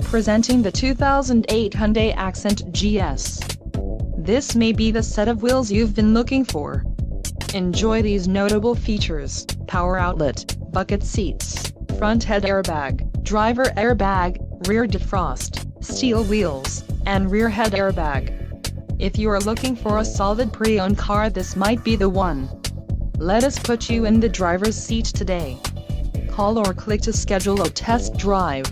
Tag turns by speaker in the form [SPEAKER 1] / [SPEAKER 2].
[SPEAKER 1] Presenting the 2008 Hyundai Accent GS. This may be the set of wheels you've been looking for. Enjoy these notable features: power outlet, bucket seats, front head airbag, driver airbag, rear defrost, steel wheels, and rear head airbag. If you are looking for a solid pre-owned car, this might be the one. Let us put you in the driver's seat today. Call or click to schedule a test drive.